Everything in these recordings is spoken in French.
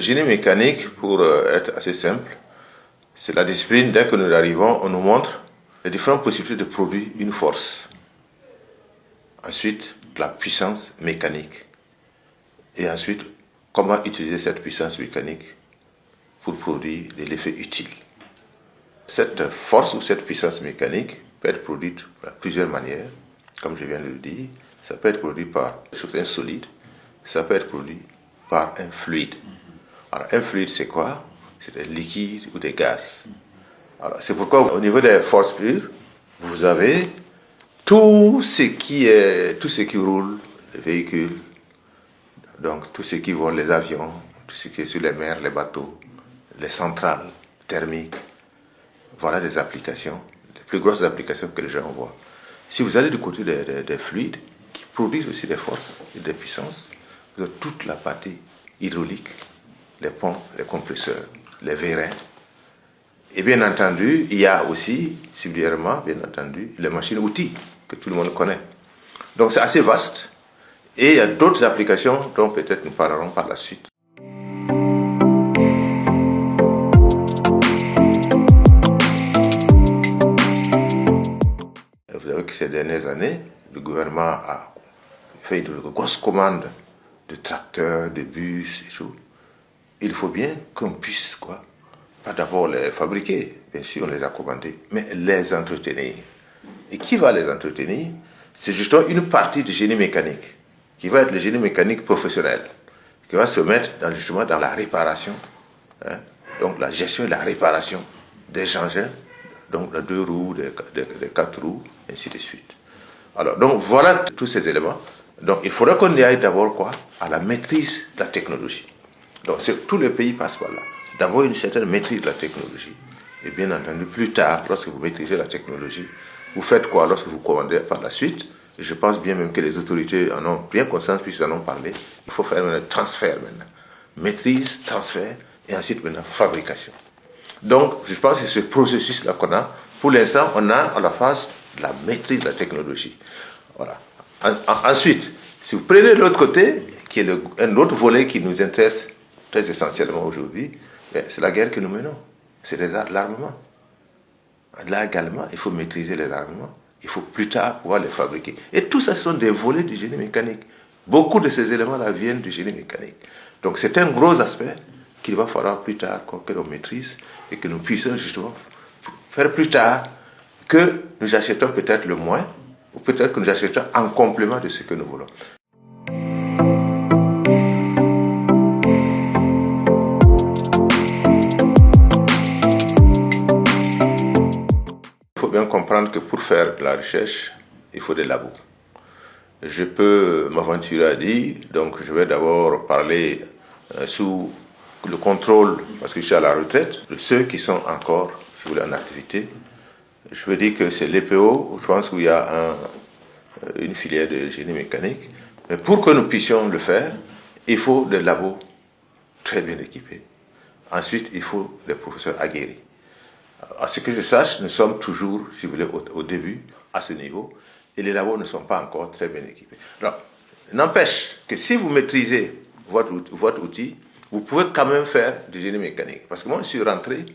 génie mécanique, pour être assez simple, c'est la discipline, dès que nous arrivons, on nous montre les différentes possibilités de produire une force. Ensuite, la puissance mécanique. Et ensuite, comment utiliser cette puissance mécanique pour produire de l'effet utile. Cette force ou cette puissance mécanique peut être produite de plusieurs manières, comme je viens de le dire. Ça peut être produit par un solide, ça peut être produit par un fluide. Alors, un fluide, c'est quoi? C'est des liquides ou des gaz. Alors, c'est pourquoi, au niveau des forces pures, vous avez tout ce qui roule, les véhicules, donc tout ce qui vole, les avions, tout ce qui est sur les mers, les bateaux, les centrales thermiques. Voilà des applications, les plus grosses applications que les gens voient. Si vous allez du côté des fluides, qui produisent aussi des forces et des puissances, vous avez toute la partie hydraulique, les pompes, les compresseurs, les vérins. Et bien entendu, il y a aussi, subsidiairement, bien entendu, les machines-outils que tout le monde connaît. Donc c'est assez vaste. Et il y a d'autres applications dont peut-être nous parlerons par la suite. Vous savez que ces dernières années, le gouvernement a fait de grosses commandes de tracteurs, de bus et tout. Il faut bien qu'on puisse, pas d'abord les fabriquer, bien sûr on les a commandés, mais les entretenir. Et qui va les entretenir? C'est justement une partie du génie mécanique, qui va être le génie mécanique professionnel, qui va se mettre justement dans la réparation, donc la gestion et la réparation des engins, donc de 2 roues, de 4 roues, ainsi de suite. Alors, donc voilà tous ces éléments. Donc il faudra qu'on y aille d'abord à la maîtrise de la technologie. Donc tous les pays passent par là. D'abord une certaine maîtrise de la technologie. Et bien entendu, plus tard, lorsque vous maîtrisez la technologie, vous faites quoi lorsque vous commandez par la suite? Et je pense bien même que les autorités en ont bien conscience puisqu'ils en ont parlé. Il faut faire un transfert maintenant. Maîtrise, transfert et ensuite maintenant fabrication. Donc je pense que c'est ce processus-là qu'on a. Pour l'instant, on a à la phase de la maîtrise de la technologie. Voilà. Ensuite, si vous prenez l'autre côté, qui est un autre volet qui nous intéresse très essentiellement aujourd'hui, c'est la guerre que nous menons. C'est l'armement. Là également, il faut maîtriser les armements. Il faut plus tard pouvoir les fabriquer. Et tout ça, ce sont des volets du génie mécanique. Beaucoup de ces éléments-là viennent du génie mécanique. Donc c'est un gros aspect qu'il va falloir plus tard que l'on maîtrise et que nous puissions justement faire plus tard que nous achetons peut-être le moins ou peut-être que nous achetons en complément de ce que nous voulons. Il faut bien comprendre que pour faire de la recherche, il faut des labos. Je peux m'aventurer à dire, donc je vais d'abord parler sous le contrôle, parce que je suis à la retraite, de ceux qui sont encore, si vous voulez, en activité. Je veux dire que c'est l'EPO, je pense qu'il y a une filière de génie mécanique. Mais pour que nous puissions le faire, il faut des labos très bien équipés. Ensuite, il faut des professeurs aguerris. À ce que je sache, nous sommes toujours, si vous voulez, au début, à ce niveau, et les labos ne sont pas encore très bien équipés. Alors, n'empêche que si vous maîtrisez votre outil, vous pouvez quand même faire du génie mécanique. Parce que moi, je suis rentré,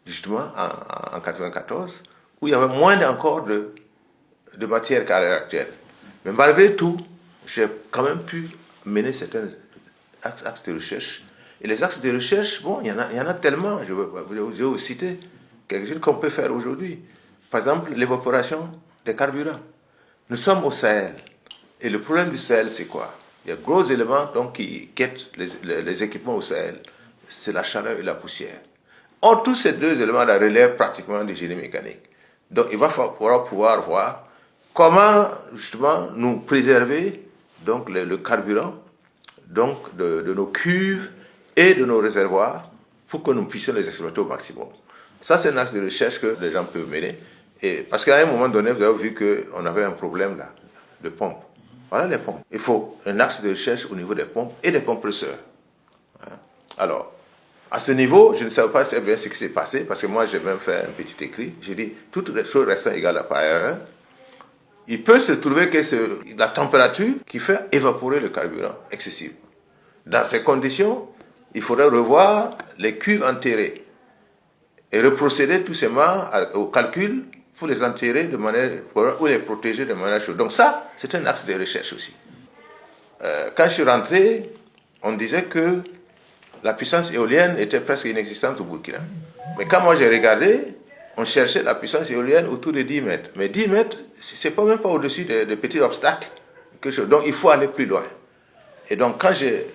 justement, en 1994, où il y avait moins encore de matière qu'à l'heure actuelle. Mais malgré tout, j'ai quand même pu mener certains axes de recherche. Et les axes de recherche, bon, il y en a tellement, je vais vous citer quelque chose qu'on peut faire aujourd'hui. Par exemple, l'évaporation des carburants. Nous sommes au Sahel. Et le problème du Sahel, c'est quoi? Il y a de gros éléments donc, qui guettent les équipements au Sahel. C'est la chaleur et la poussière. Or, tous ces deux éléments-là relèvent pratiquement du génie mécanique. Donc, il va falloir pouvoir voir comment, justement, nous préserver donc, le carburant donc, de nos cuves et de nos réservoirs pour que nous puissions les exploiter au maximum. Ça, c'est un axe de recherche que les gens peuvent mener. Et parce qu'à un moment donné, vous avez vu qu'on avait un problème là, de pompes. Voilà les pompes. Il faut un axe de recherche au niveau des pompes et des compresseurs. Alors, à ce niveau, je ne savais pas bien ce qui s'est passé, parce que moi, j'ai même fait un petit écrit. J'ai dit, toutes les choses restant égales à par R1, il peut se trouver que c'est la température qui fait évaporer le carburant excessivement. Dans ces conditions, il faudrait revoir les cuves enterrées et reprocéder tout simplement au calcul pour les enterrer de manière, ou les protéger de manière chaude. Donc ça, c'est un axe de recherche aussi. Quand je suis rentré, on disait que la puissance éolienne était presque inexistante au Burkina. Mais quand moi j'ai regardé, on cherchait la puissance éolienne autour de 10 mètres. Mais 10 mètres, c'est même pas au-dessus de petits obstacles. Donc il faut aller plus loin. Et donc quand j'ai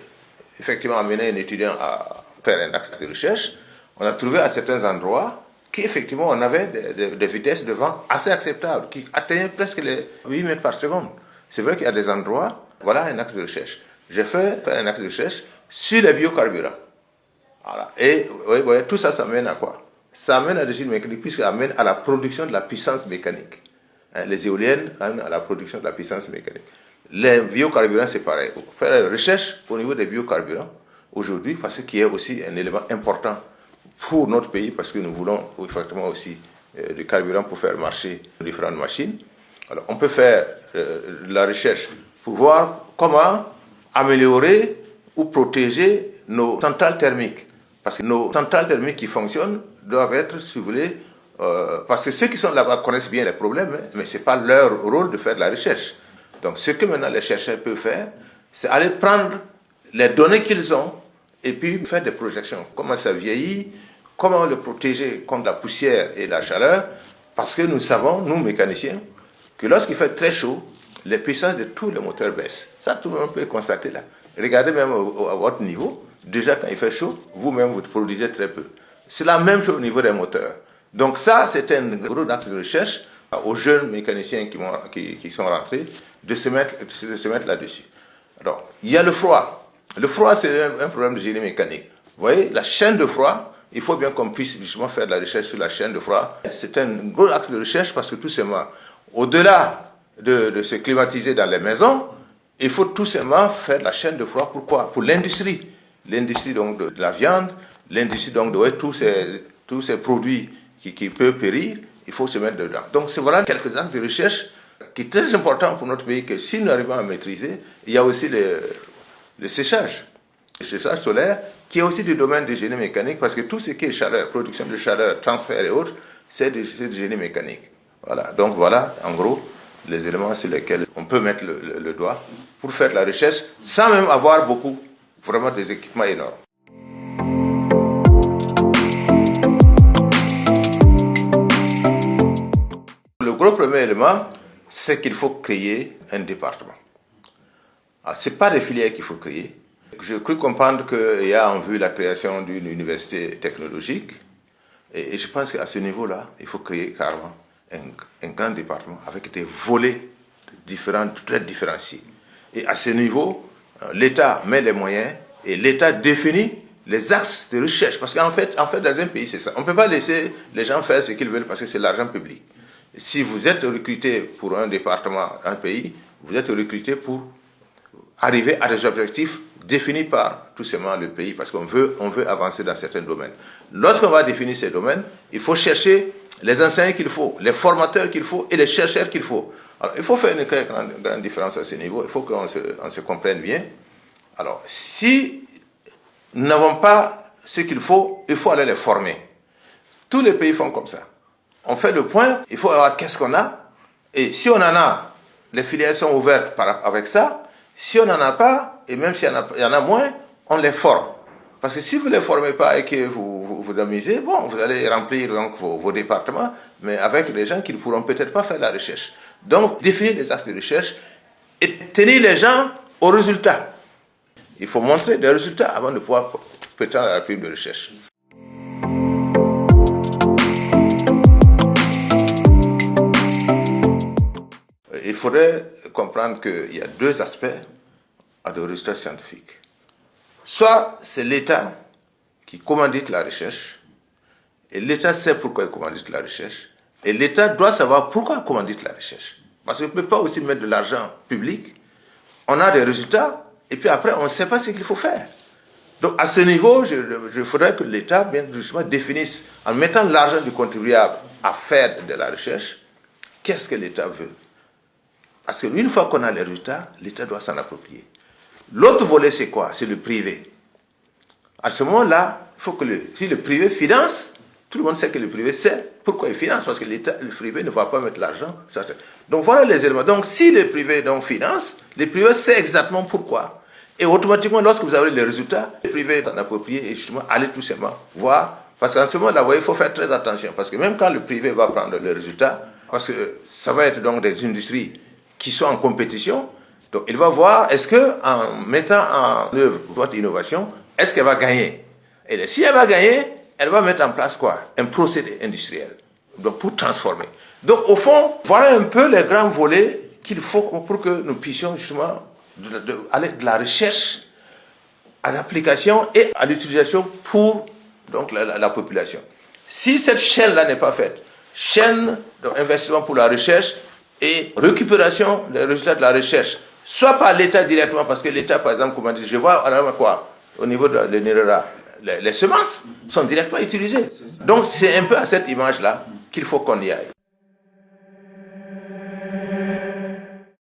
effectivement amené un étudiant à faire un axe de recherche, on a trouvé à certains endroits qu'effectivement on avait des vitesses de vent assez acceptables, qui atteignaient presque les 8 mètres par seconde. C'est vrai qu'il y a des endroits, voilà un axe de recherche. J'ai fait un axe de recherche sur les biocarburants. Voilà. Et vous voyez, tout ça, ça mène à quoi? Ça amène à des génie mécaniques, puisque ça amène à la production de la puissance mécanique. Les éoliennes amènent à la production de la puissance mécanique. Les biocarburants, c'est pareil. Il faut faire la recherche au niveau des biocarburants aujourd'hui, parce que qui est aussi un élément important pour notre pays, parce que nous voulons effectivement aussi du carburant pour faire marcher différentes machines. Alors, on peut faire la recherche pour voir comment améliorer ou protéger nos centrales thermiques. Parce que nos centrales thermiques qui fonctionnent doivent être, si vous voulez, parce que ceux qui sont là-bas connaissent bien les problèmes, hein, mais ce n'est pas leur rôle de faire de la recherche. Donc ce que maintenant les chercheurs peuvent faire, c'est aller prendre les données qu'ils ont et puis faire des projections. Comment ça vieillit, comment le protéger contre la poussière et la chaleur, parce que nous savons, nous mécaniciens, que lorsqu'il fait très chaud, les puissances de tous les moteurs baissent. Ça, tout le monde peut le constater là. Regardez même à votre niveau, déjà quand il fait chaud, vous-même vous produisez très peu. C'est la même chose au niveau des moteurs. Donc ça, c'est un gros axe de recherche aux jeunes mécaniciens qui sont rentrés de se mettre là-dessus. Alors, il y a le froid. Le froid, c'est un problème de génie mécanique. Vous voyez, la chaîne de froid, il faut bien qu'on puisse justement faire de la recherche sur la chaîne de froid. C'est un gros axe de recherche parce que tout simplement, au-delà de se climatiser dans les maisons, il faut tout simplement faire de la chaîne de froid. Pourquoi? Pour l'industrie. L'industrie donc de la viande, l'industrie donc de tous ces produits qui peuvent périr, il faut se mettre dedans. Donc c'est voilà quelques axes de recherche qui est très important pour notre pays, que si nous arrivons à maîtriser, il y a aussi le séchage. Le séchage solaire, qui est aussi du domaine du génie mécanique, parce que tout ce qui est chaleur, production de chaleur, transfert et autres, c'est du génie mécanique. Voilà. Donc voilà, en gros, les éléments sur lesquels on peut mettre le doigt pour faire de la recherche, sans même avoir beaucoup, vraiment des équipements énormes. Le gros premier élément, c'est qu'il faut créer un département. Alors, ce n'est pas des filières qu'il faut créer. Je cru comprendre qu'il y a en vue la création d'une université technologique. Et je pense qu'à ce niveau-là, il faut créer carrément un grand département avec des volets différents, très différenciés. Et à ce niveau, l'État met les moyens et l'État définit les axes de recherche. Parce qu'en fait, dans un pays, c'est ça. On ne peut pas laisser les gens faire ce qu'ils veulent parce que c'est l'argent public. Si vous êtes recruté pour un département, un pays, vous êtes recruté pour arriver à des objectifs définis par tout simplement le pays, parce qu'on veut avancer dans certains domaines. Lorsqu'on va définir ces domaines, il faut chercher les enseignants qu'il faut, les formateurs qu'il faut et les chercheurs qu'il faut. Alors, il faut faire une grande différence à ce niveau, il faut qu'on se comprenne bien. Alors, si nous n'avons pas ce qu'il faut aller les former. Tous les pays font comme ça. On fait le point, il faut voir qu'est-ce qu'on a, et si on en a, les filières sont ouvertes avec ça. Si on n'en a pas, et même s'il y en a moins, on les forme. Parce que si vous ne les formez pas et que vous amusez, bon, vous allez remplir donc vos départements, mais avec des gens qui ne pourront peut-être pas faire la recherche. Donc, définir des axes de recherche et tenir les gens aux résultats. Il faut montrer des résultats avant de pouvoir prétendre à la prime de recherche. Il faudrait comprendre qu'il y a deux aspects à des résultats scientifiques. Soit c'est l'État qui commandite la recherche, et l'État sait pourquoi il commandite la recherche, et l'État doit savoir pourquoi il commandite la recherche. Parce qu'on ne peut pas aussi mettre de l'argent public, on a des résultats, et puis après on ne sait pas ce qu'il faut faire. Donc à ce niveau, je voudrais que l'État bien justement définisse, en mettant l'argent du contribuable à faire de la recherche, qu'est-ce que l'État veut. Parce qu'une fois qu'on a les résultats, l'État doit s'en approprier. L'autre volet, c'est quoi? C'est le privé. À ce moment-là, il faut que si le privé finance, tout le monde sait que le privé sait pourquoi il finance, parce que le privé ne va pas mettre l'argent. Donc voilà les éléments. Donc si le privé finance, le privé sait exactement pourquoi. Et automatiquement, lorsque vous avez les résultats, le privé est en approprié et justement aller tout simplement voir. Parce qu'en ce moment-là, il faut faire très attention. Parce que même quand le privé va prendre les résultats, parce que ça va être donc des industries qui sont en compétition, donc il va voir est-ce qu'en mettant en œuvre votre innovation, est-ce qu'elle va gagner? Et si elle va gagner, elle va mettre en place quoi? Un procédé industriel, donc pour transformer. Donc au fond, voilà un peu les grands volets qu'il faut pour que nous puissions justement aller de la recherche à l'application et à l'utilisation pour donc, la population. Si cette chaîne-là n'est pas faite, chaîne d'investissement pour la recherche et récupération des résultats de la recherche, soit par l'État directement, parce que l'État, par exemple, comment dire, je vois au niveau de l'INRA, les semences sont directement utilisées. Donc c'est un peu à cette image-là qu'il faut qu'on y aille.